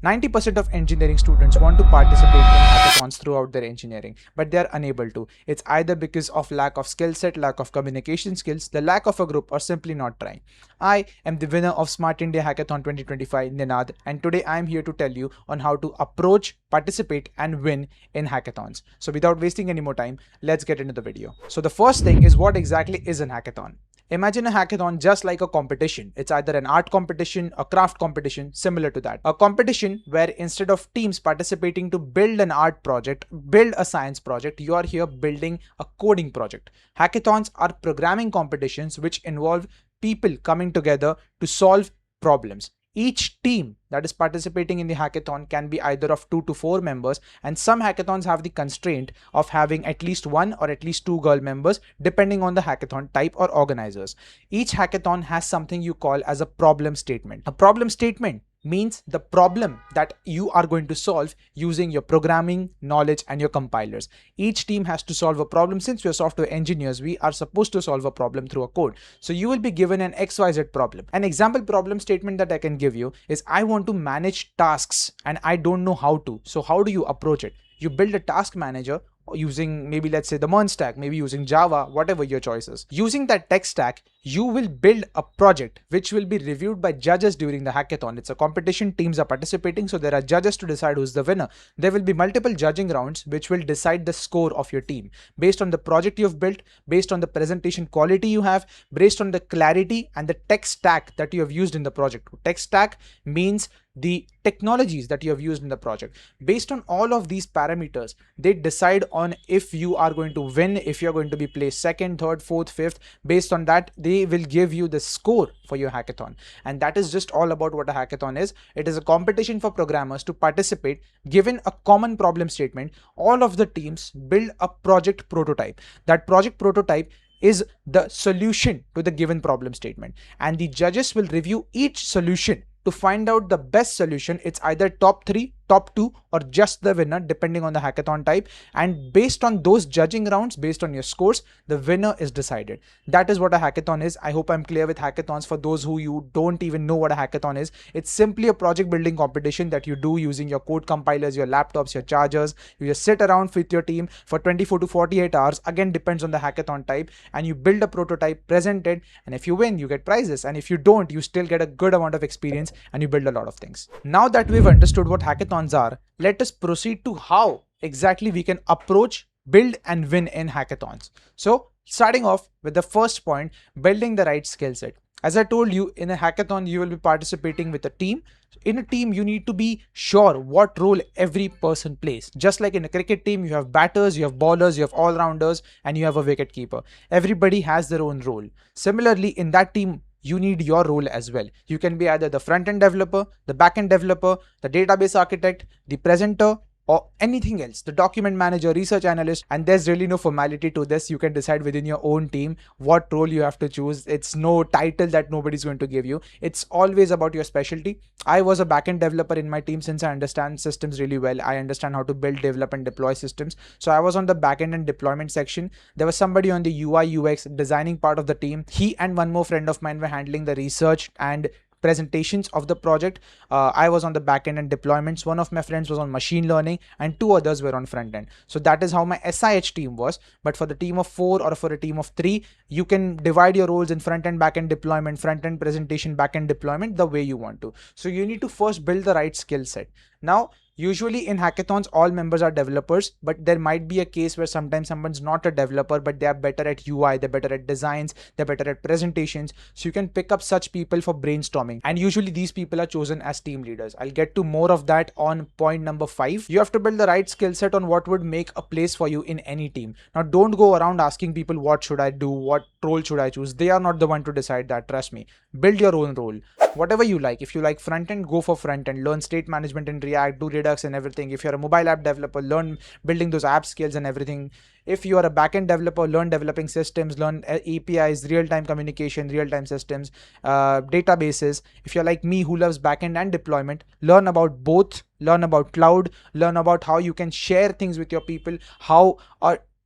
90% of engineering students want to participate in hackathons throughout their engineering, but they are unable to. It's either because of lack of skill set, lack of communication skills, the lack of a group, or simply not trying. I am the winner of Smart India Hackathon 2025, Ninad, and today I am here to tell you on how to approach, participate, and win in hackathons. So without wasting any more time, let's get into the video. So the first thing is, what exactly is an hackathon? Imagine a hackathon just like a competition. It's either an art competition, a craft competition, similar to that. A competition where instead of teams participating to build an art project, build a science project, you are here building a coding project. Hackathons are programming competitions which involve people coming together to solve problems. Each team that is participating in the hackathon can be either of 2 to 4 members, and some hackathons have the constraint of having at least 1 or at least 2 girl members depending on the hackathon type or organizers. Each hackathon has something you call as a problem statement. A problem statement means the problem that you are going to solve using your programming knowledge and your compilers. Each team has to solve a problem. Since we are software engineers, we are supposed to solve a problem through a code. So you will be given an XYZ problem. An example problem statement that I can give you is, I want to manage tasks and I don't know how to. So how do you approach it? You build a task manager using, maybe let's say, the MERN stack, maybe using Java, whatever your choice is. Using that tech stack, you will build a project which will be reviewed by judges during the hackathon. It's a competition, teams are participating, so there are judges to decide who's the winner. There will be multiple judging rounds which will decide the score of your team based on the project you've built, based on the presentation quality you have, based on the clarity and the tech stack that you have used in the project. Tech stack means the technologies that you have used in the project. Based on all of these parameters, they decide on if you are going to win, if you're going to be placed second, third, fourth, fifth. Based on that, they will give you the score for your hackathon. And that is just all about what a hackathon is. It is a competition for programmers to participate. Given a common problem statement, all of the teams build a project prototype. That project prototype is the solution to the given problem statement, and the judges will review each solution to find out the best solution. It's either top 3, top 2, or just the winner depending on the hackathon type. And based on those judging rounds, based on your scores, the winner is decided. That is what a hackathon is. I hope I'm clear with hackathons. For those who you don't even know what a hackathon is, it's simply a project building competition that you do using your code compilers, your laptops, your chargers. You just sit around with your team for 24 to 48 hours, again depends on the hackathon type, and you build a prototype, present it, and if you win, you get prizes, and if you don't, you still get a good amount of experience and you build a lot of things. Now that we've understood what hackathons are, let us proceed to how exactly we can approach, build, and win in hackathons. So starting off with the first point, building the right skill set. As I told you, in a hackathon, you will be participating with a team. In a team, you need to be sure what role every person plays. Just like in a cricket team, you have batters, you have bowlers, you have all-rounders, and you have a wicket keeper. Everybody has their own role. Similarly, in that team, you need your role as well. You can be either the front-end developer, the back-end developer, the database architect, the presenter, or anything else, the document manager, research analyst, and there's really no formality to this. You can decide within your own team what role you have to choose. It's no title that nobody's going to give you. It's always about your specialty. I was a backend developer in my team since I understand systems really well. I understand how to build, develop, and deploy systems. So I was on the backend and deployment section. There was somebody on the UI UX designing part of the team. He and one more friend of mine were handling the research and presentations of the project. I was on the backend and deployments. One of my friends was on machine learning and 2 others were on front end. So that is how my SIH team was. But for the team of 4 or for a team of 3, you can divide your roles in front end, back end deployment, front end presentation, back end deployment the way you want to. So you need to first build the right skill set. Now, usually in hackathons, all members are developers, but there might be a case where sometimes someone's not a developer, but they are better at UI, they're better at designs, they're better at presentations. So you can pick up such people for brainstorming. And usually these people are chosen as team leaders. I'll get to more of that on point number 5. You have to build the right skill set on what would make a place for you in any team. Now, don't go around asking people, what should I do? What role should I choose? They are not the one to decide that. Trust me. Build your own role. Whatever you like. If you like front end, go for front end. Learn state management in React, do Redux and everything. If you're a mobile app developer, learn building those app skills and everything. If you are a backend developer, learn developing systems, learn APIs, real-time communication, real-time systems, databases. If you're like me who loves backend and deployment, learn about both. Learn about cloud. Learn about how you can share things with your people. How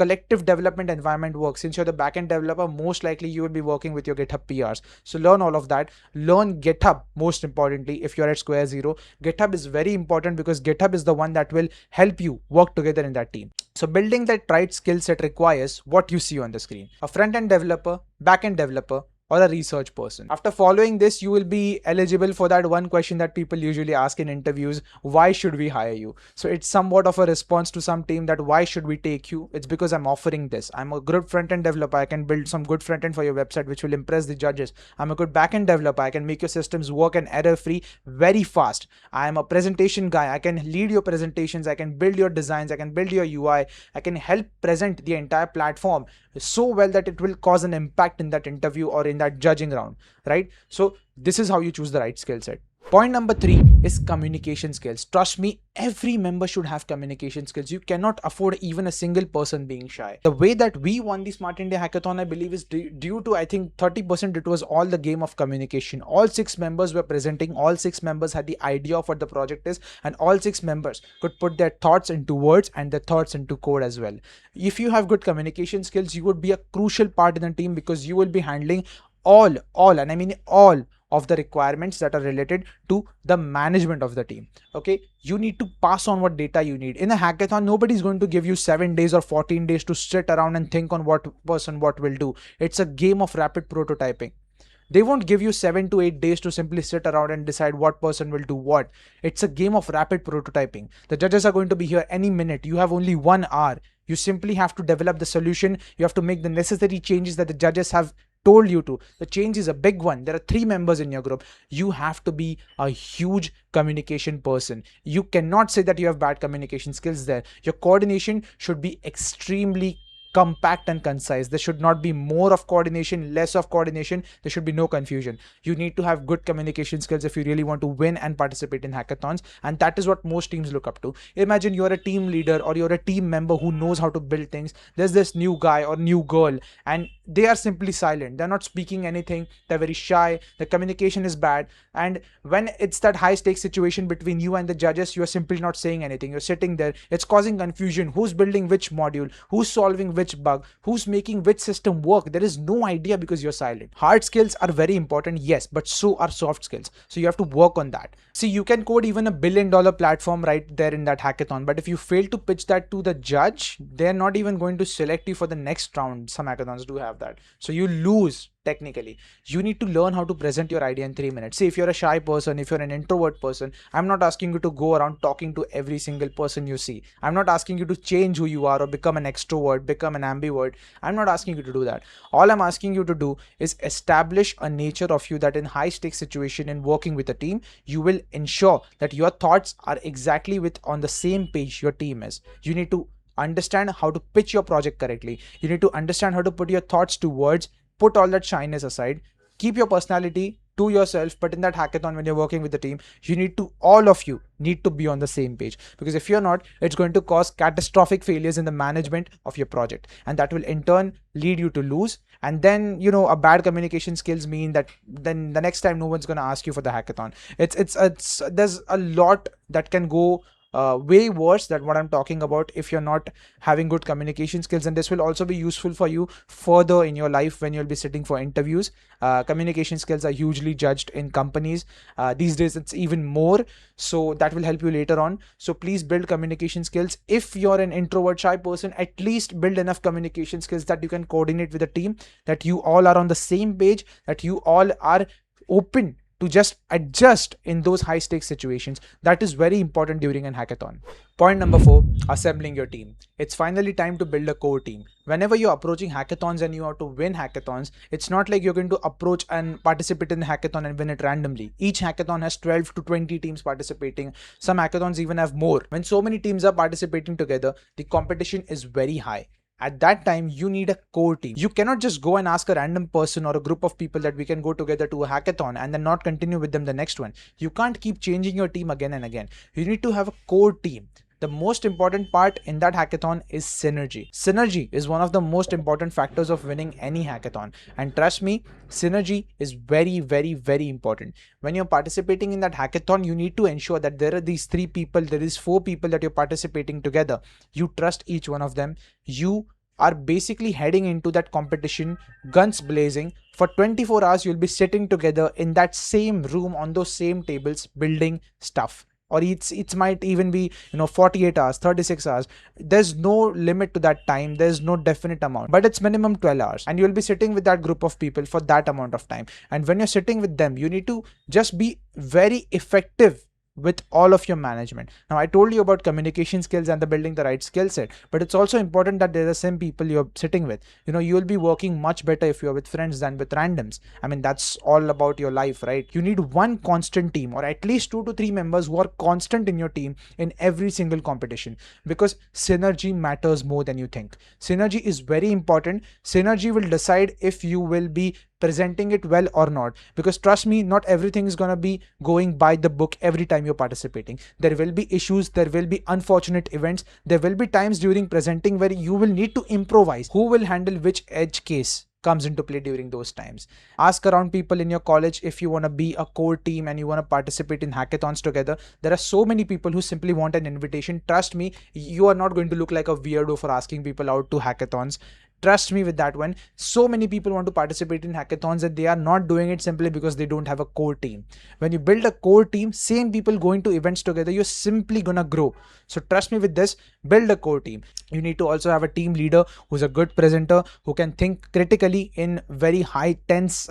collective development environment works. Since you're the backend developer, most likely you will be working with your GitHub PRs. So learn all of that. Learn GitHub, most importantly, if you're at Square Zero. GitHub is very important because GitHub is the one that will help you work together in that team. So building that right skill set requires what you see on the screen: a front-end developer, back-end developer, or a research person. After following this, you will be eligible for that one question that people usually ask in interviews: why should we hire you? So it's somewhat of a response to some team that why should we take you? It's because I'm offering this. I'm a good front-end developer. I can build some good front-end for your website which will impress the judges. I'm a good back-end developer. I can make your systems work and error-free very fast. I'm a presentation guy. I can lead your presentations. I can build your designs. I can build your UI. I can help present the entire platform so well that it will cause an impact in that interview or in that judging round, right? So this is how you choose the right skill set. Point number 3 is communication skills. Trust me, every member should have communication skills. You cannot afford even a single person being shy. The way that we won the Smart India Hackathon, I believe, is due to, I think, 30% it was all the game of communication. All 6 members were presenting, all 6 members had the idea of what the project is, and all 6 members could put their thoughts into words and their thoughts into code as well. If you have good communication skills, you would be a crucial part in the team because you will be handling all, and I mean all of the requirements that are related to the management of the team. Okay, you need to pass on what data you need. In a hackathon, nobody's going to give you 7 days or 14 days to sit around and think on what person what will do. It's a game of rapid prototyping. They won't give you 7 to 8 days to simply sit around and decide what person will do what. It's a game of rapid prototyping. The judges are going to be here any minute. You have only 1 hour. You simply have to develop the solution. You have to make the necessary changes that the judges have told you to. The change is a big one. There are 3 members in your group. You have to be a huge communication person. You cannot say that you have bad communication skills there. Your coordination should be extremely compact and concise. There should not be more of coordination, less of coordination. There should be no confusion. You need to have good communication skills if you really want to win and participate in hackathons, and that is what most teams look up to. Imagine you're a team leader or you're a team member who knows how to build things. There's this new guy or new girl and they are simply silent. They're not speaking anything. They're very shy. The communication is bad. And when it's that high stakes situation between you and the judges, you're simply not saying anything. You're sitting there. It's causing confusion. Who's building which module? Who's solving which bug? Who's making which system work? There is no idea because you're silent. Hard skills are very important, yes, but so are soft skills. So you have to work on that. See, you can code even $1 billion platform right there in that hackathon, but if you fail to pitch that to the judge, they're not even going to select you for the next round. Some hackathons do have that. So you lose. Technically, you need to learn how to present your idea in 3 minutes. See, if you're a shy person, if you're an introvert person, I'm not asking you to go around talking to every single person you see. I'm not asking you to change who you are or become an extrovert, become an ambivert. I'm not asking you to do that. All I'm asking you to do is establish a nature of you that in high stakes situation and working with a team, you will ensure that your thoughts are exactly on the same page your team is. You need to understand how to pitch your project correctly. You need to understand how to put your thoughts to words. Put all that shyness aside, keep your personality to yourself, but in that hackathon, when you're working with the team, all of you need to be on the same page, because if you're not, it's going to cause catastrophic failures in the management of your project, and that will in turn lead you to lose. And then, a bad communication skills mean that then the next time no one's going to ask you for the hackathon. There's a lot that can go way worse than what I'm talking about if you're not having good communication skills, and this will also be useful for you further in your life when you'll be sitting for interviews. Communication skills are hugely judged in companies. These days it's even more, so that will help you later on. So please build communication skills. If you're an introvert shy person, at least build enough communication skills that you can coordinate with the team, that you all are on the same page, that you all are open to just adjust in those high stakes situations. That is very important during an hackathon. Point number 4, assembling your team. It's finally time to build a core team. Whenever you're approaching hackathons and you have to win hackathons, it's not like you're going to approach and participate in the hackathon and win it randomly. Each hackathon has 12 to 20 teams participating. Some hackathons even have more. When so many teams are participating together, the competition is very high. At that time, you need a core team. You cannot just go and ask a random person or a group of people that we can go together to a hackathon and then not continue with them the next one. You can't keep changing your team again and again. You need to have a core team. The most important part in that hackathon is synergy. Synergy is one of the most important factors of winning any hackathon. And trust me, synergy is very, very, very important. When you're participating in that hackathon, you need to ensure that there are these 3 people, there is 4 people that you're participating together. You trust each one of them. You are basically heading into that competition guns blazing. For 24 hours you'll be sitting together in that same room on those same tables building stuff, or it might even be 48 hours, 36 hours. There's no limit to that time, there's no definite amount, but it's minimum 12 hours, and you'll be sitting with that group of people for that amount of time. And when you're sitting with them, you need to just be very effective with all of your management. Now, I told you about communication skills and the building the right skill set, but it's also important that there are some people you're sitting with. You'll be working much better if you're with friends than with randoms. I mean, that's all about your life, right? You need one constant team, or at least 2 to 3 members who are constant in your team in every single competition, because synergy matters more than you think. Synergy is very important. Synergy will decide if you will be presenting it well or not, because trust me, not everything is going to be going by the book every time you're participating. There will be issues, there will be unfortunate events, there will be times during presenting where you will need to improvise. Who will handle which edge case comes into play during those times. Ask around people in your college if you want to be a core team and you want to participate in hackathons together. There are so many people who simply want an invitation. Trust me, you are not going to look like a weirdo for asking people out to hackathons. Trust me with that one. So many people want to participate in hackathons and they are not doing it simply because they don't have a core team. When you build a core team, same people going to events together, you're simply gonna grow. So trust me with this, build a core team. You need to also have a team leader who's a good presenter, who can think critically in very high tense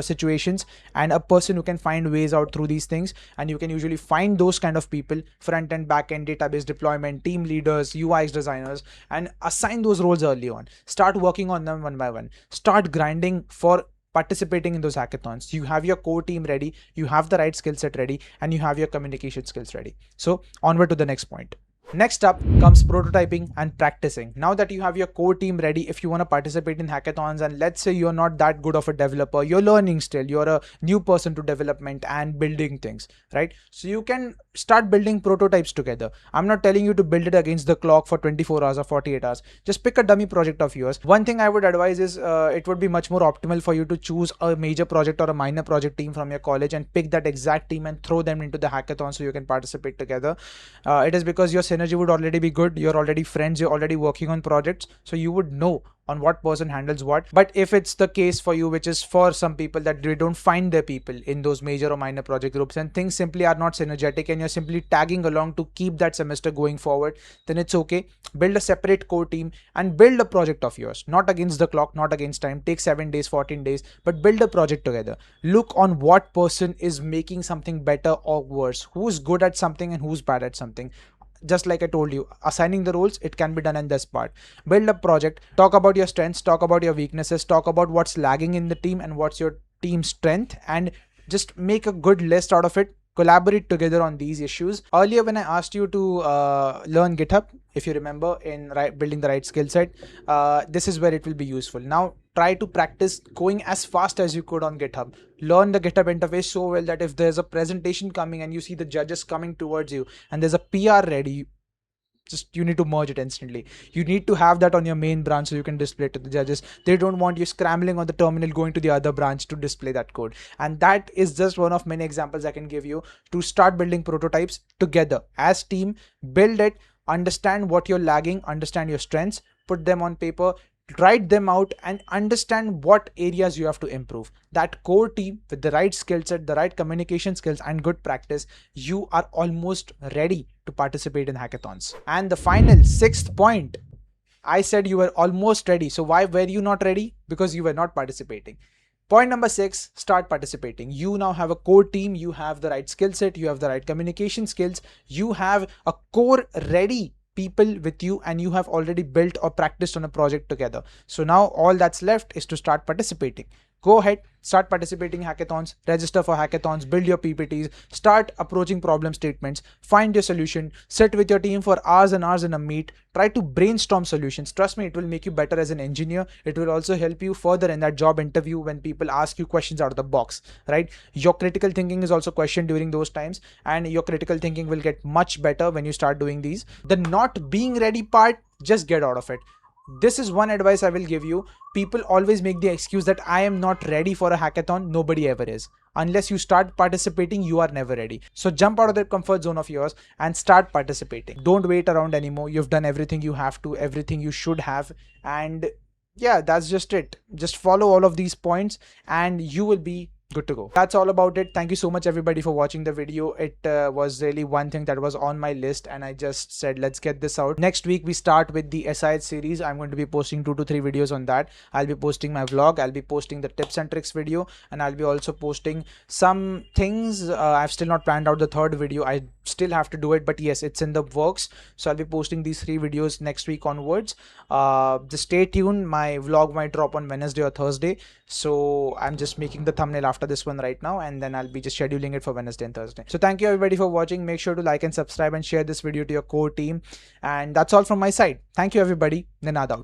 situations, and a person who can find ways out through these things. And you can usually find those kind of people: front end, back end, database deployment, team leaders, UX designers, and assign those roles early on. Start working on them one by one. Start grinding for participating in those hackathons. You have your core team ready, you have the right skill set ready, and you have your communication skills ready. So onward to the next point. Next up comes prototyping and practicing. Now that you have your core team ready, if you want to participate in hackathons, and let's say you're not that good of a developer, you're learning still, you're a new person to development and building things, right? So you can start building prototypes together. I'm not telling you to build it against the clock for 24 hours or 48 hours. Just pick a dummy project of yours. One thing I would advise is it would be much more optimal for you to choose a major project or a minor project team from your college and pick that exact team and throw them into the hackathon so you can participate together. It is because your synergy would already be good, you're already friends, you're already working on projects, so you would know on what person handles what. But if it's the case for you, which is for some people, that they don't find their people in those major or minor project groups and things simply are not synergetic and you're simply tagging along to keep that semester going forward, then it's okay. Build a separate core team and build a project of yours, not against the clock, not against time. Take 7 days, 14 days, but build a project together. Look on what person is making something better or worse, who's good at something and who's bad at something. Just like I told you, assigning the roles, it can be done in this part. Build a project, talk about your strengths, talk about your weaknesses, talk about what's lagging in the team and what's your team's strength, and just make a good list out of it. Collaborate together on these issues. Earlier when I asked you to learn GitHub, if you remember, in building the right skill set, this is where it will be useful. Now try to practice going as fast as you could on GitHub. Learn the GitHub interface so well that if there's a presentation coming and you see the judges coming towards you and there's a PR ready, you need to merge it instantly. You need to have that on your main branch so you can display it to the judges. They don't want you scrambling on the terminal going to the other branch to display that code. And that is just one of many examples I can give you to start building prototypes together as team. Build it, understand what you're lagging, understand your strengths, put them on paper, write them out, and understand what areas you have to improve. That core team with the right skill set, the right communication skills and good practice, you are almost ready to participate in hackathons. And the final 6th point, I said you were almost ready. So why were you not ready? Because you were not participating. Point number 6, start participating. You now have a core team, you have the right skill set, you have the right communication skills, you have a core ready people with you, and you have already built or practiced on a project together. So now all that's left is to start participating. Go ahead, start participating in hackathons, register for hackathons, build your PPTs, start approaching problem statements, find your solution, sit with your team for hours and hours in a meet, try to brainstorm solutions. Trust me, it will make you better as an engineer. It will also help you further in that job interview when people ask you questions out of the box, right? Your critical thinking is also questioned during those times, and your critical thinking will get much better when you start doing these. The not being ready part, just get out of it. This is one advice I will give you. People always make the excuse that I am not ready for a hackathon. Nobody ever is. Unless you start participating, you are never ready. So jump out of that comfort zone of yours and start participating. Don't wait around anymore. You've done everything you have to, everything you should have. And yeah, that's just it. Just follow all of these points and you will be good to go. That's all about it. Thank you so much everybody for watching the video. It was really one thing that was on my list and I just said let's get this out. Next week we start with the SIH series. I'm going to be posting 2 to 3 videos on that. I'll be posting my vlog, I'll be posting the tips and tricks video, and I'll be also posting some things. I've still not planned out the third video. I still have to do it, but yes, it's in the works. So I'll be posting these 3 videos next week onwards. Just stay tuned. My vlog might drop on Wednesday or Thursday, so I'm just making the thumbnail after this one right now, and then I'll be just scheduling it for Wednesday and Thursday. So thank you everybody for watching. Make sure to like and subscribe and share this video to your core team, and that's all from my side. Thank you everybody. Ninad out.